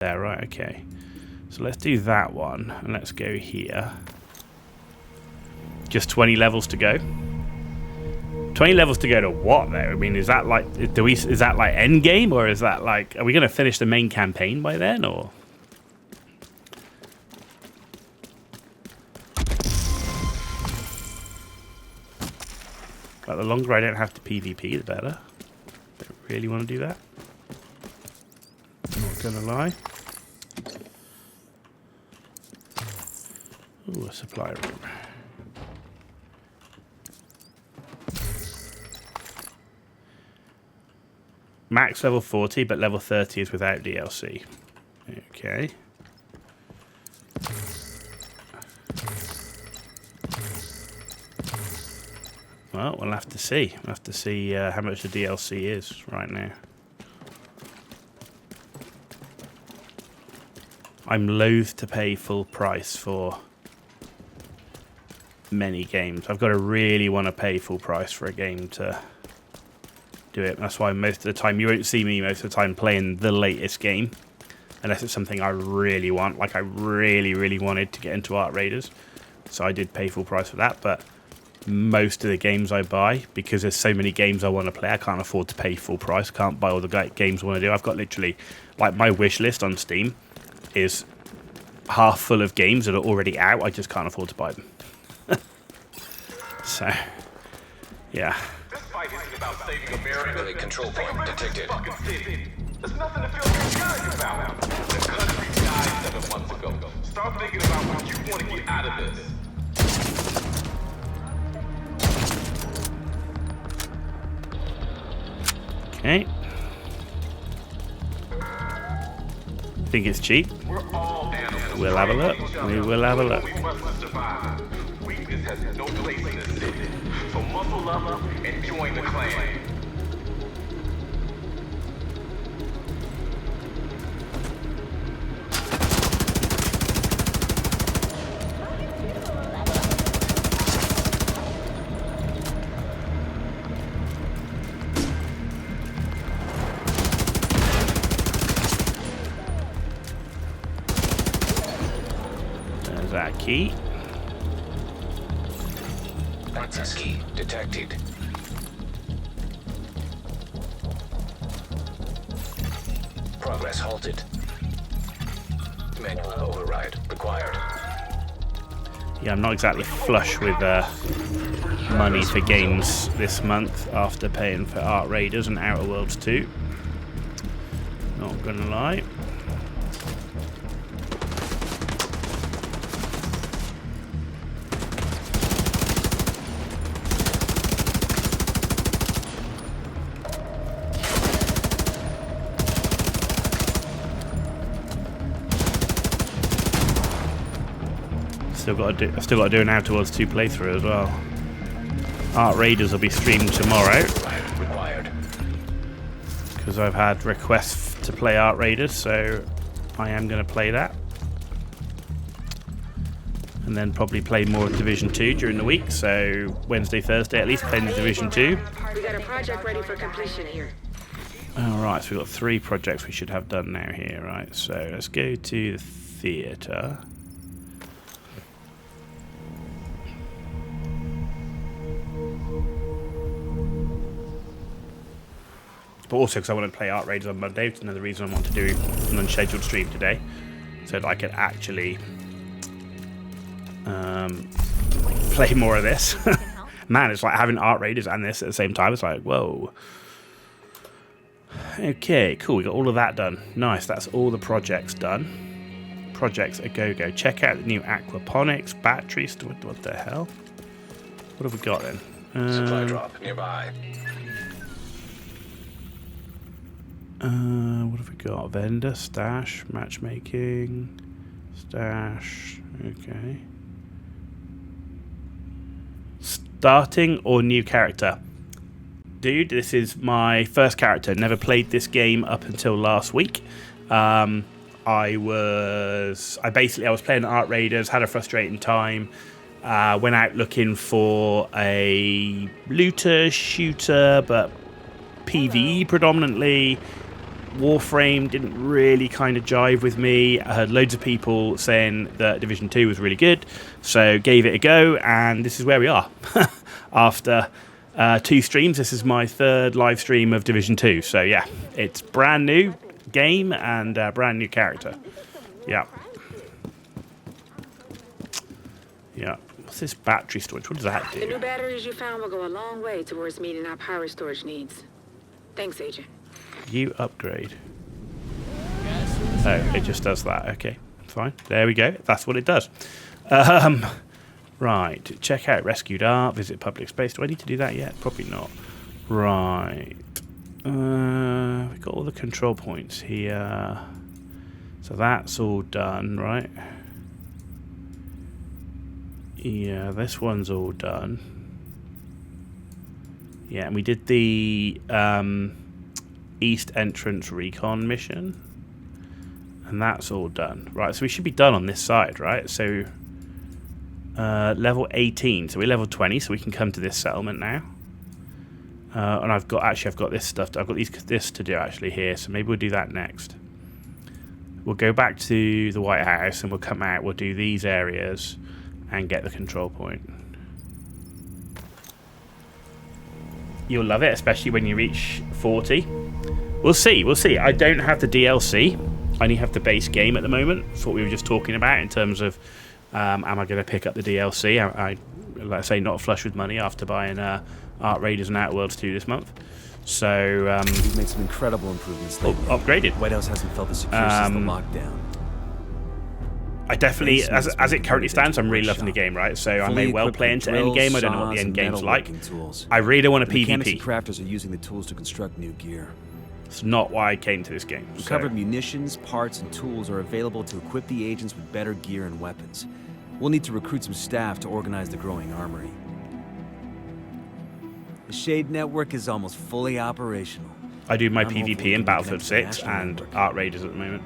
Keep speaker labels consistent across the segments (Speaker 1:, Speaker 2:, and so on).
Speaker 1: There, right, okay. So let's do that one, and let's go here. Just 20 levels to go. 20 levels to go to what, though? I mean, is that like, is that like end game, or is that like, are we going to finish the main campaign by then, or? Like, the longer I don't have to PvP, the better. Don't really want to do that. Not gonna lie. Ooh, a supply room. Max level 40, but level 30 is without DLC. Okay. Well, we'll have to see. We'll have to see how much the DLC is right now. I'm loath to pay full price for many games. I've got to really want to pay full price for a game to do it. That's why most of the time you won't see me most of the time playing the latest game, unless it's something I really want. Like I really wanted to get into Art Raiders, so I did pay full price for that. But most of the games I buy, because there's so many games I want to play, I can't afford to pay full price. I can't buy all the games I want to do. I've got literally, like, my wish list on Steam is half full of games that are already out. I just can't afford to buy them. So, yeah.
Speaker 2: This fight isn't about saving America. Really control point detected. There's nothing to feel discouraged about. The country died 7 months ago. Start thinking about what you want to get out of this.
Speaker 1: Okay. Think it's cheap? We'll have a look. We will have a look.
Speaker 2: Weakness has no place in this city. So muscle up and join the clan.
Speaker 1: There's that key.
Speaker 3: Access key detected. Progress halted. Manual override required.
Speaker 1: Yeah, I'm not exactly flush with money for games this month after paying for Art Raiders and Outer Worlds 2. Not gonna lie. I've still got to do an Outer Worlds 2 playthrough as well. Art Raiders will be streamed tomorrow. Because I've had requests to play Art Raiders, so I am going to play that. And then probably play more Division 2 during the week, so Wednesday, Thursday at least, playing the Division 2.
Speaker 4: We got a project ready for completion here.
Speaker 1: Alright, so we've got 3 projects we should have done now here, right? So let's go to the theatre. But also because I want to play Art Raiders on Monday, which is another reason I want to do an unscheduled stream today, so that I can actually play more of this. Man, it's like having Art Raiders and this at the same time. It's like, whoa. Okay, cool. We got all of that done. Nice. That's all the projects done. Projects a go-go. Check out the new aquaponics batteries. What the hell? What have we got then?
Speaker 3: Supply drop nearby.
Speaker 1: What have we got? Vendor, stash, matchmaking, stash. Okay. Starting or new character? Dude, this is my first character. Never played this game up until last week. I was playing Art Raiders, had a frustrating time. Went out looking for a looter, shooter, but PvE predominantly. Warframe didn't really kind of jive with me. I heard loads of people saying that Division 2 was really good, so gave it a go, and this is where we are. After 2 streams, this is my 3rd live stream of Division 2. So yeah, it's brand new game and brand new character. Yeah. Yeah. What's this battery storage? What does that
Speaker 4: The
Speaker 1: do?
Speaker 4: new batteries you found will go a long way towards meeting our power storage needs. Thanks, Agent.
Speaker 1: You upgrade. Oh, it just does that. Okay, fine. There we go. That's what it does. Right. Check out rescued art. Visit public space. Do I need to do that yet? Probably not. Right. We've got all the control points here. So that's all done, right? Yeah, this one's all done. Yeah, and we did the East Entrance Recon mission. And that's all done. Right, so we should be done on this side, right? So, level 18. So we're level 20, so we can come to this settlement now. And I've got this stuff. I've got this to do, actually, here. So maybe we'll do that next. We'll go back to the White House, and we'll come out. We'll do these areas and get the control point. You'll love it, especially when you reach 40. We'll see. I don't have the DLC. I only have the base game at the moment. That's what we were just talking about in terms of am I going to pick up the DLC? I like I say, not flush with money after buying Art Raiders and Outworlds 2 this month. So
Speaker 5: we've made some incredible improvements lately.
Speaker 1: Upgraded.
Speaker 5: White House hasn't felt as secure since the lockdown.
Speaker 1: I definitely, as it currently stands, I'm really loving the game, right? So I may well play into end game. I don't know what the end game's like. I really want a PvP.
Speaker 5: Mechanics and crafters are using the tools to construct new gear.
Speaker 1: It's not why I came to this game.
Speaker 5: Recovered munitions, parts, and tools are available to equip the agents with better gear and weapons. We'll need to recruit some staff to organize the growing armory. The Shade Network is almost fully operational.
Speaker 1: I do my PvP in Battlefield 6 and Art Raiders at the moment.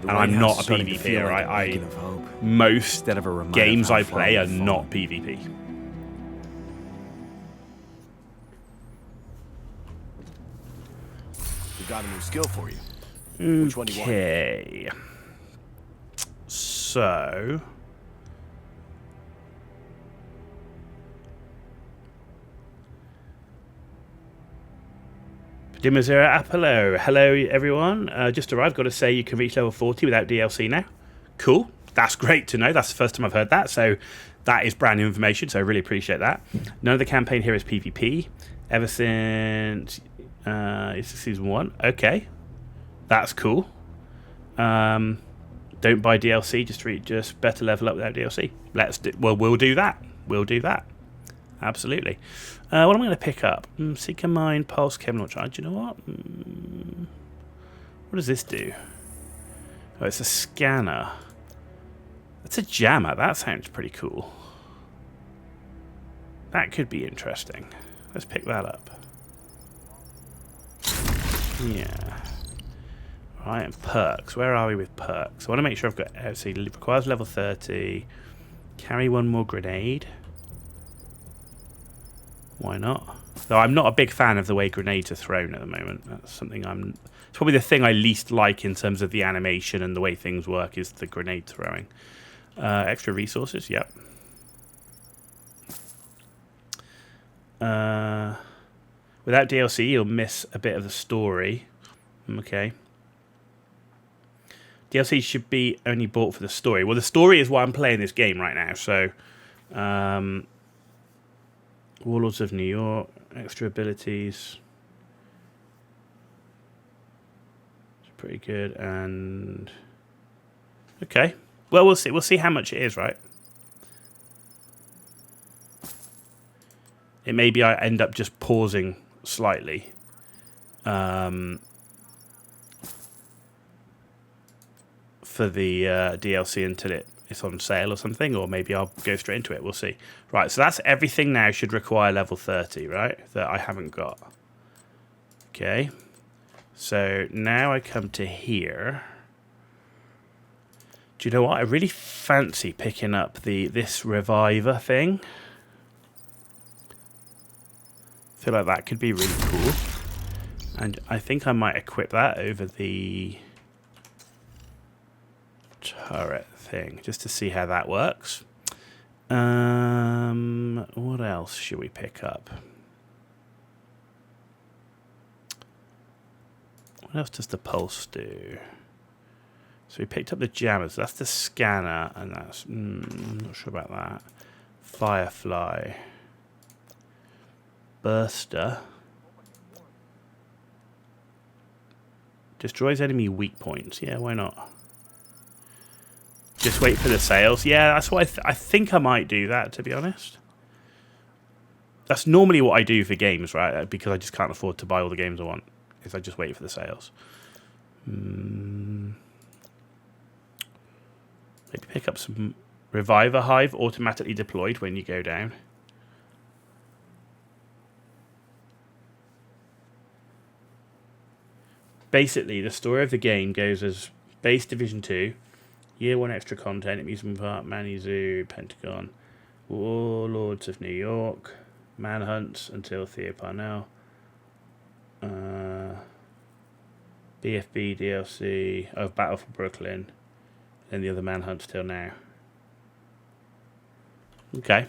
Speaker 1: And I'm not a PvP, right? Most games I play are not PvP.
Speaker 6: We got a new skill for you. Which one do you want?
Speaker 1: Okay. So Dimazera Apollo. Hello everyone. Just arrived. Got to say you can reach level 40 without DLC now. Cool. That's great to know. That's the first time I've heard that. So that is brand new information. So I really appreciate that. None of the campaign here is PvP. Ever since it's season 1. Okay. That's cool. Don't buy DLC. Just better level up without DLC. We'll do that. We'll do that. Absolutely. What am I going to pick up? Seeker Mine, Pulse, Chem Launcher. Do you know what? What does this do? Oh, it's a scanner. It's a jammer. That sounds pretty cool. That could be interesting. Let's pick that up. Yeah. Right, and perks. Where are we with perks? I want to make sure I've got... see, requires level 30. Carry one more grenade. Why not? Though I'm not a big fan of the way grenades are thrown at the moment. That's something it's probably the thing I least like in terms of the animation and the way things work is the grenade throwing. Extra resources, yep. Without DLC, you'll miss a bit of the story. Okay. DLC should be only bought for the story. Well, the story is why I'm playing this game right now. So, Warlords of New York, extra abilities. It's pretty good. And okay. Well, we'll see. We'll see how much it is, right? It may be I end up just pausing slightly. For the DLC until it's on sale or something, or maybe I'll go straight into it. We'll see. Right, so that's everything now should require level 30, right? That I haven't got. Okay. So now I come to here. Do you know what? I really fancy picking up this reviver thing. I feel like that could be really cool. And I think I might equip that over the turret thing, just to see how that works. What else should we pick up? What else does the pulse do? So we picked up the jammers. That's the scanner, and that's not sure about that. Firefly, burster, destroys enemy weak points. Yeah, why not? Just wait for the sales. Yeah, that's what I think I might do that, to be honest. That's normally what I do for games, right? Because I just can't afford to buy all the games I want. Is I just wait for the sales. Maybe pick up some Reviver Hive, automatically deployed when you go down. Basically, the story of the game goes as base Division 2, Year 1 extra content, Amusement Park, Manny Zoo, Pentagon, Warlords of New York, Manhunts until Theo Parnell, BFB DLC of Battle for Brooklyn, and the other Manhunts till now. Okay.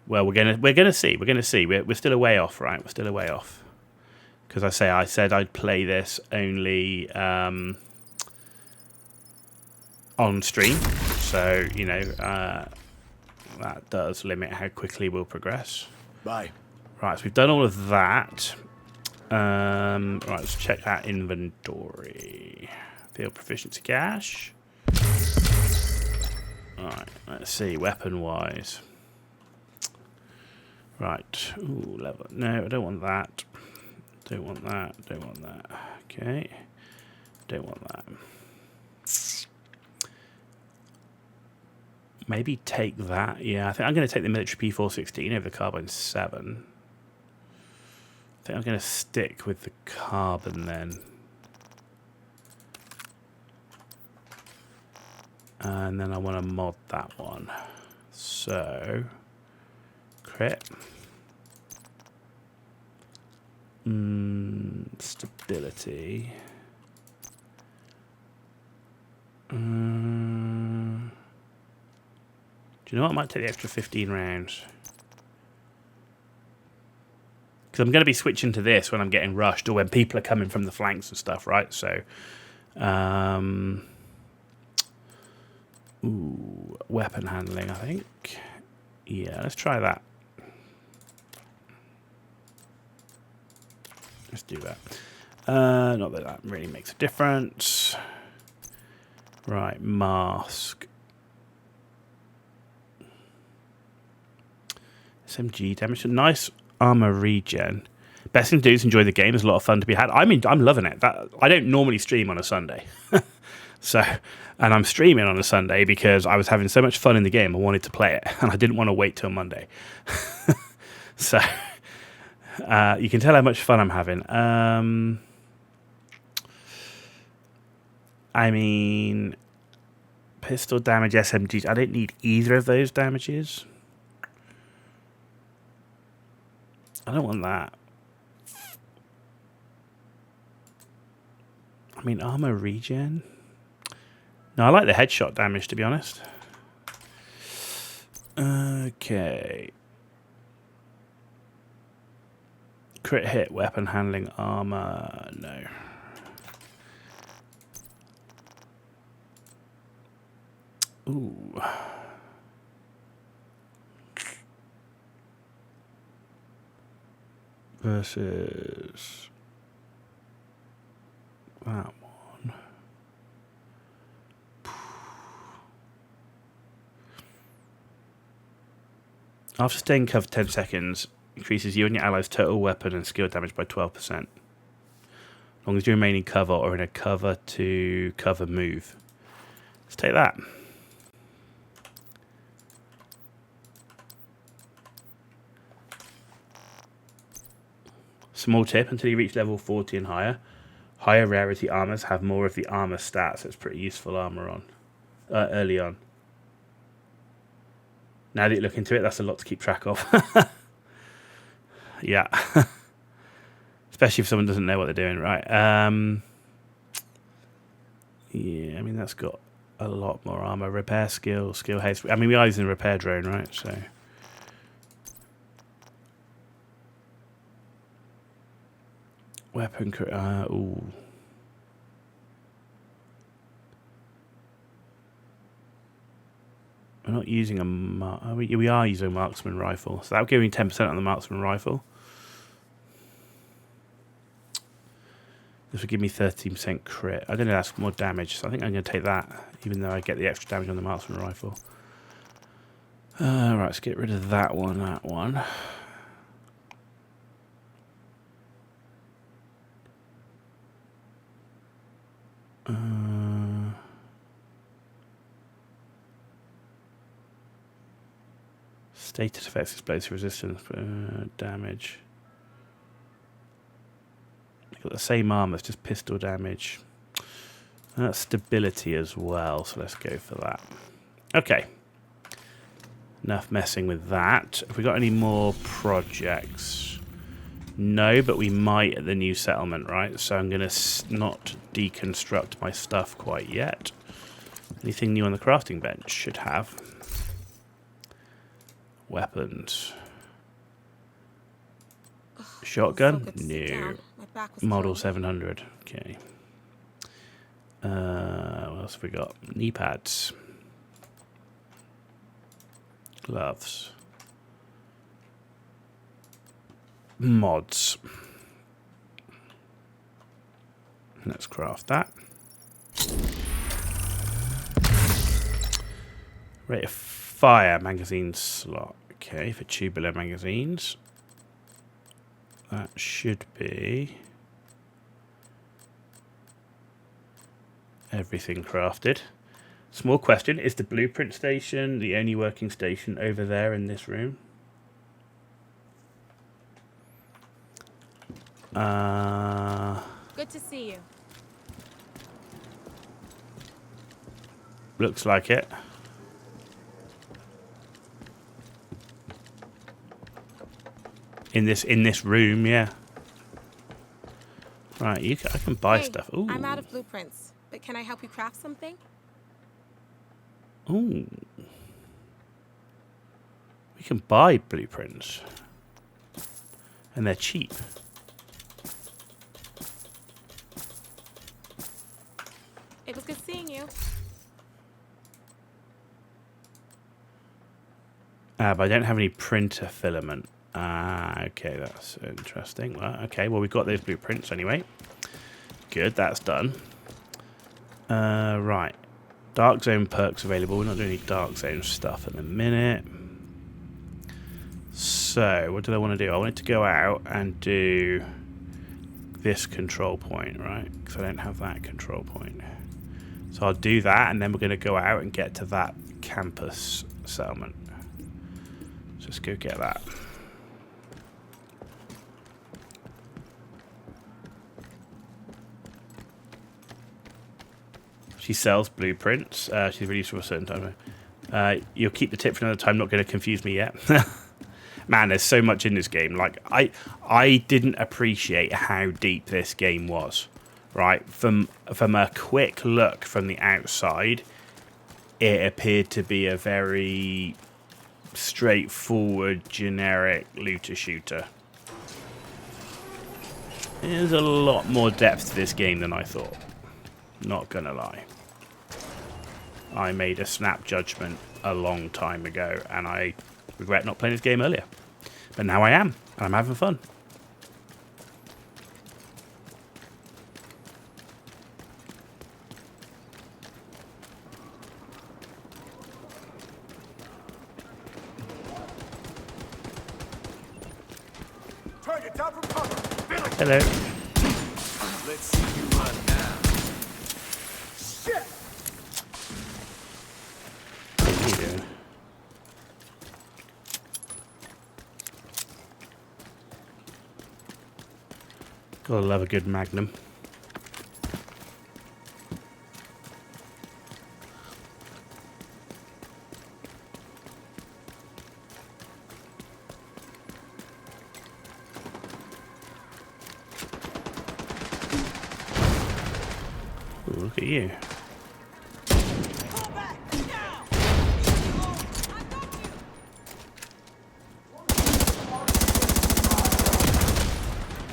Speaker 1: Well, we're gonna see. We're still a way off, right? We're still a way off. Because I said I'd play this only on stream, so you know that does limit how quickly we'll progress.
Speaker 6: Bye. Right,
Speaker 1: so we've done all of that. Right, let's check that inventory. Field proficiency cache. Alright, let's see, weapon-wise. Right, ooh, level. No, I don't want that. Don't want that, don't want that. Okay, don't want that. Maybe take that. Yeah, I think I'm going to take the military P416 over the carbine 7. I think I'm going to stick with the carbon then. And then I want to mod that one. So, crit. Stability. Do you know what? I might take the extra 15 rounds. Because I'm going to be switching to this when I'm getting rushed or when people are coming from the flanks and stuff, right? So, weapon handling, I think. Yeah, let's try that. Let's do that. Not that that really makes a difference. Right, mask. SMG damage. Nice armor regen. Best thing to do is enjoy the game. There's a lot of fun to be had. I mean, I'm loving it. I don't normally stream on a Sunday. So, and I'm streaming on a Sunday because I was having so much fun in the game. I wanted to play it, and I didn't want to wait till Monday. So, you can tell how much fun I'm having. I mean, pistol damage, SMGs. I don't need either of those damages. I don't want that. I mean, armor regen. No, I like the headshot damage, to be honest. Okay. Crit hit, weapon handling, armor. No. Ooh. Versus that one. After staying covered 10 seconds, increases you and your allies' total weapon and skill damage by 12%. As long as you remain in cover or in a cover to cover move. Let's take that. Small tip, until you reach level 40 and higher, higher rarity armors have more of the armor stats, so it's pretty useful armor on early on. Now that you look into it, that's a lot to keep track of. Yeah. Especially if someone doesn't know what they're doing, right? Yeah, I mean, that's got a lot more armor. Repair skill, skill haste. I mean, we are using a repair drone, right? So. Weapon, ooh. We're not using a we are using a marksman rifle, so that would give me 10% on the marksman rifle. This would give me 13% crit. I don't know, that's more damage, so I think I'm going to take that, even though I get the extra damage on the marksman rifle. Right, let's get rid of that one, Status effects, explosive resistance, damage. Got the same armor, it's just pistol damage. And that's stability as well, so let's go for that. Okay. Enough messing with that. Have we got any more projects? No, but we might at the new settlement, right? So I'm going to not deconstruct my stuff quite yet. Anything new on the crafting bench? Should have. Weapons. Shotgun? No. Model 700. Okay. What else have we got? Knee pads. Gloves. Mods. Let's craft that. Rate of fire magazine slot. Okay, for tubular magazines. That should be everything crafted. Small question, is the blueprint station the only working station over there in this room?
Speaker 7: Good to see you.
Speaker 1: Looks like it. In this room, yeah. Right, I can buy stuff. Ooh.
Speaker 7: I'm out of blueprints, but can I help you craft something?
Speaker 1: Ooh. We can buy blueprints. And they're cheap.
Speaker 7: It was good seeing you.
Speaker 1: But I don't have any printer filament. Okay, that's interesting. Well, okay, well, we've got those blueprints anyway. Good, that's done. Right. Dark zone perks available. We're not doing any dark zone stuff in a minute. So, what did I want to do? I wanted to go out and do this control point, right? Because I don't have that control point. So I'll do that, and then we're going to go out and get to that campus settlement. So let's go get that. She sells blueprints. She's released for a certain time. You'll keep the tip for another time. Not going to confuse me yet. Man, there's so much in this game. Like I didn't appreciate how deep this game was. Right, from a quick look from the outside, it appeared to be a very straightforward, generic looter shooter. There's a lot more depth to this game than I thought. Not gonna lie. I made a snap judgment a long time ago, and I regret not playing this game earlier. But now I am, and I'm having fun.
Speaker 6: Target down from cover.
Speaker 1: Hello.
Speaker 6: Let's see you run now. Shit!
Speaker 1: What are you doing? Gotta love a good Magnum. Look at you.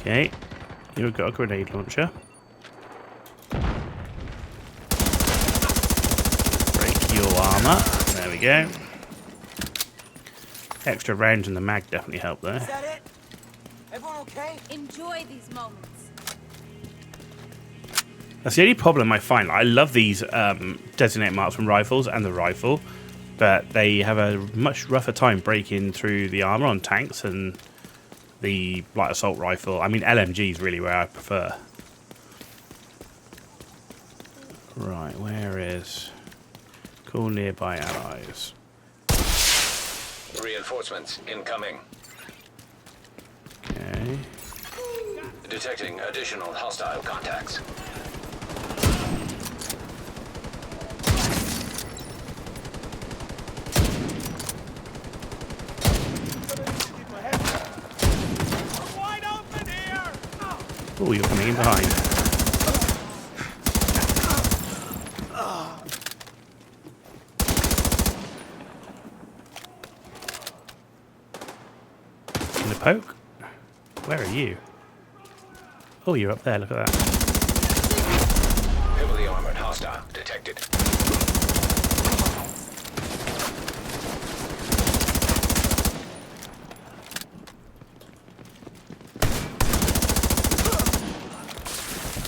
Speaker 1: Okay, you've got a grenade launcher. Break your armor. There we go. Extra rounds in the mag definitely help there.
Speaker 6: Is that it? Everyone okay?
Speaker 8: Enjoy these moments.
Speaker 1: That's the only problem I find. I love these designated marksman rifles and the rifle, but they have a much rougher time breaking through the armor on tanks and the light assault rifle. I mean, LMG is really where I prefer. Right, where is... Call nearby allies.
Speaker 3: Reinforcements incoming.
Speaker 1: Okay.
Speaker 3: Detecting additional hostile contacts.
Speaker 6: Wide open here!
Speaker 1: Oh, you're coming in behind. In the poke? Where are you? Oh, you're up there. Look at that.
Speaker 3: Heavily armored hostile detected.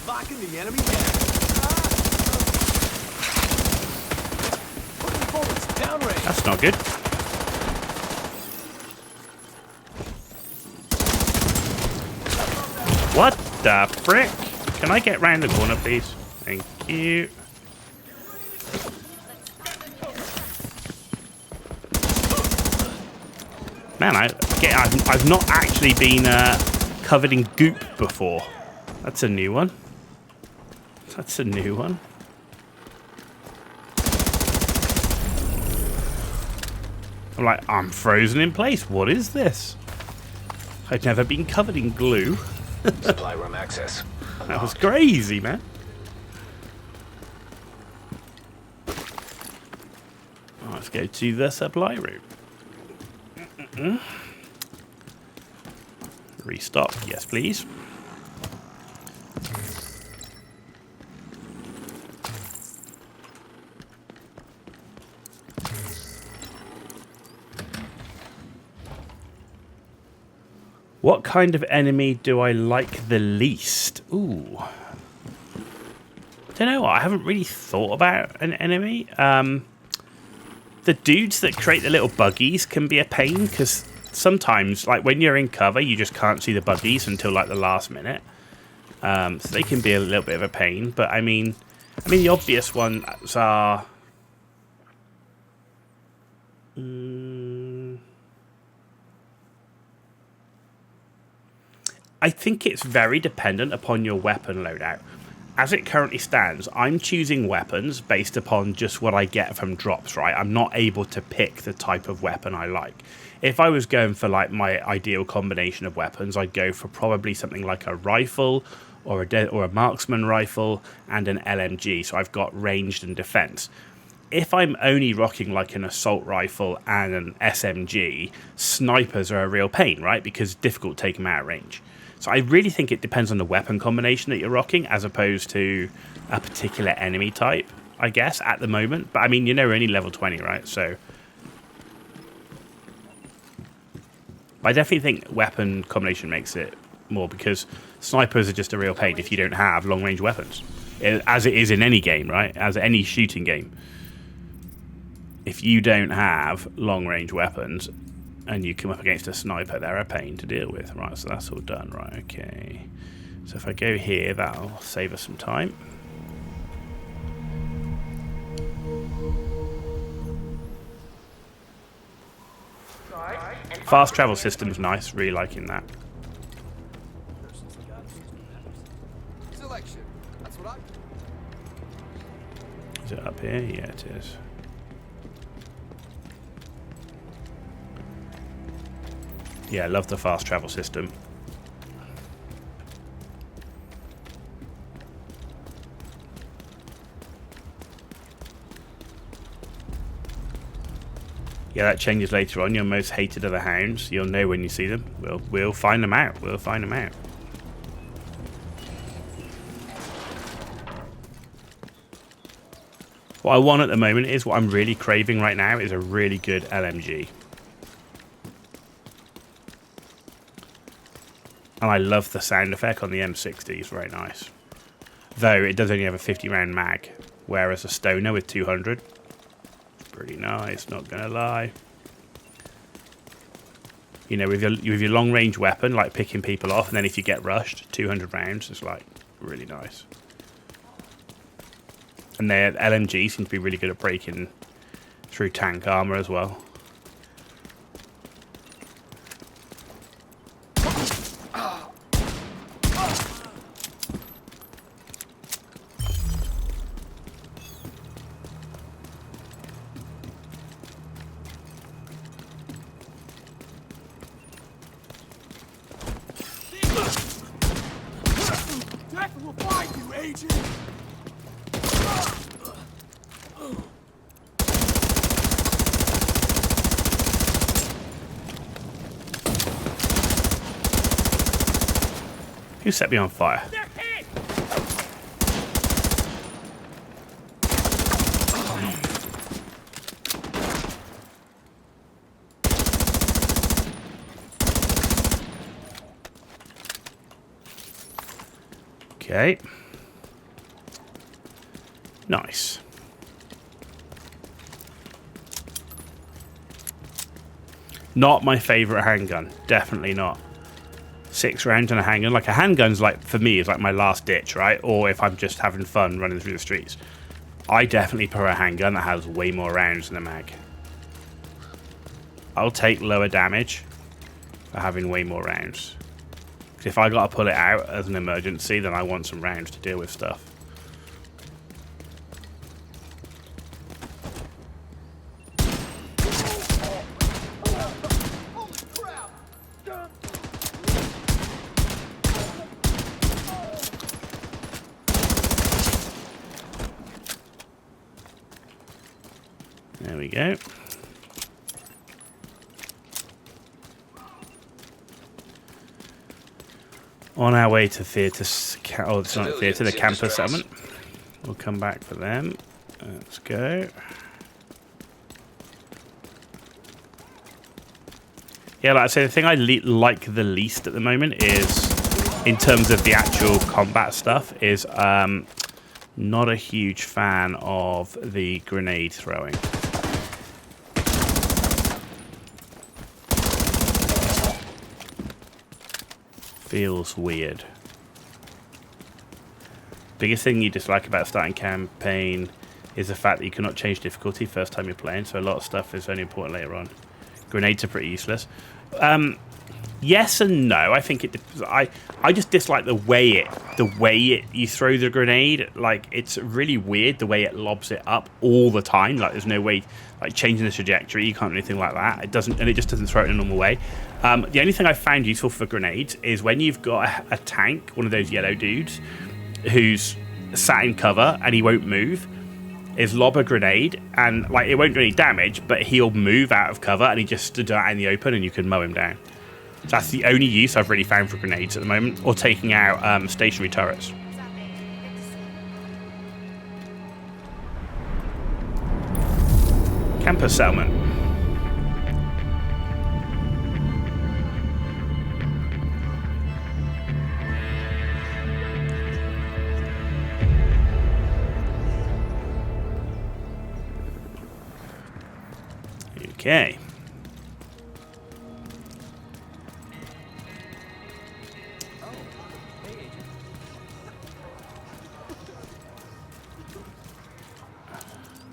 Speaker 6: Locking the enemy down. Putting bullets downrange.
Speaker 1: That's not good. What the frick? Can I get round the corner, please? Thank you. Man, I've not actually been covered in goop before. That's a new one. That's a new one. I'm like, I'm frozen in place. What is this? I've never been covered in glue.
Speaker 3: Supply room access.
Speaker 1: That was crazy, man. Let's go to the supply room. Restock, yes, please. What kind of enemy do I like the least? Ooh. Don't know what. I haven't really thought about an enemy. The dudes that create the little buggies can be a pain because sometimes, like when you're in cover, you just can't see the buggies until like the last minute. So they can be a little bit of a pain. But I mean, the obvious ones are. I think it's very dependent upon your weapon loadout. As it currently stands, I'm choosing weapons based upon just what I get from drops, right? I'm not able to pick the type of weapon I like. If I was going for like my ideal combination of weapons, I'd go for probably something like a rifle or a marksman rifle and an LMG. So I've got ranged and defense. If I'm only rocking like an assault rifle and an SMG, snipers are a real pain, right? Because it's difficult to take them out of range. So I really think it depends on the weapon combination that you're rocking as opposed to a particular enemy type, I guess, at the moment. But I mean, we're only level 20, right? So I definitely think weapon combination makes it more because snipers are just a real pain if you don't have long-range weapons. As it is in any game, right? As any shooting game. If you don't have long-range weapons and you come up against a sniper, they're a pain to deal with. Right, so that's all done. Right, okay. So if I go here, that'll save us some time. Fast travel system's nice. Really liking that.
Speaker 6: Selection. That's what I...
Speaker 1: Is it up here? Yeah, it is. Yeah, I love the fast travel system. Yeah, that changes later on. Your most hated of the hounds. You'll know when you see them. We'll find them out. We'll find them out. What I want at the moment is, what I'm really craving right now is a really good LMG. And I love the sound effect on the M60. It's very nice. Though it does only have a 50 round mag, whereas a Stoner with 200, pretty nice, not gonna lie. You know, with your long range weapon, like picking people off, and then if you get rushed, 200 rounds is like really nice. And their LMG seems to be really good at breaking through tank armor as well.
Speaker 6: Death will find you, agent!
Speaker 1: Who set me on fire? Okay. Nice. Not my favorite handgun. Definitely not. 6 rounds and a handgun. Like, a handgun's like, for me, is like my last ditch, right? Or if I'm just having fun running through the streets. I definitely prefer a handgun that has way more rounds in the mag. I'll take lower damage for having way more rounds. Because if I gotta pull it out as an emergency, then I want some rounds to deal with stuff. There we go. On our way to theatre. Oh, it's not theatre, the campus settlement. We'll come back for them. Let's go. Yeah, like I say, the thing I like the least at the moment is, in terms of the actual combat stuff, is not a huge fan of the grenade throwing. Feels weird. Biggest thing you dislike about starting campaign is the fact that you cannot change difficulty first time you're playing, so a lot of stuff is only important later on. Grenades are pretty useless. Yes and no. I think I just dislike the way you throw the grenade. Like, it's really weird the way it lobs it up all the time. Like, there's no way, like, changing the trajectory. You can't do anything like that. It doesn't, and it just doesn't throw it in a normal way. The only thing I found useful for grenades is when you've got a tank, one of those yellow dudes, who's sat in cover and he won't move, is lob a grenade, and like, it won't do any damage, but he'll move out of cover and he just stood out in the open and you can mow him down. So that's the only use I've really found for grenades at the moment, or taking out stationary turrets. Campus settlement. Okay.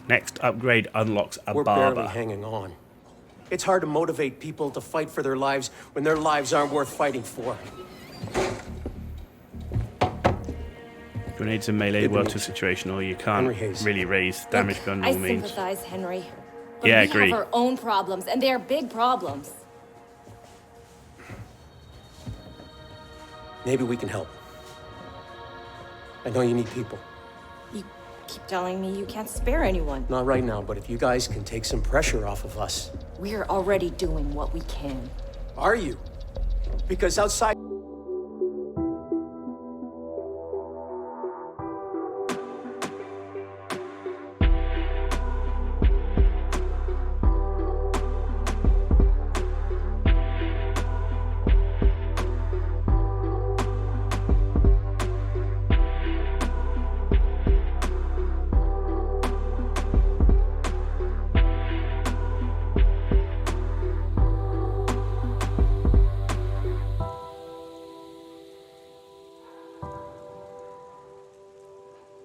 Speaker 1: Next upgrade unlocks a
Speaker 8: We're
Speaker 1: barber.
Speaker 8: barely hanging on. It's hard to motivate people to fight for their lives when their lives aren't worth fighting for.
Speaker 1: Grenades and melee work to situational. You can't really raise damage gun
Speaker 9: I
Speaker 1: normal means.
Speaker 9: sympathize, Henry. But
Speaker 1: Yeah,
Speaker 9: we
Speaker 1: agree.
Speaker 9: have our own problems, and they're big problems.
Speaker 8: Maybe we can help. I know you need people.
Speaker 9: keep telling me you can't spare anyone.
Speaker 8: Not right now, but if you guys can take some pressure off of us.
Speaker 9: We're already doing what we can.
Speaker 8: Are you? Because outside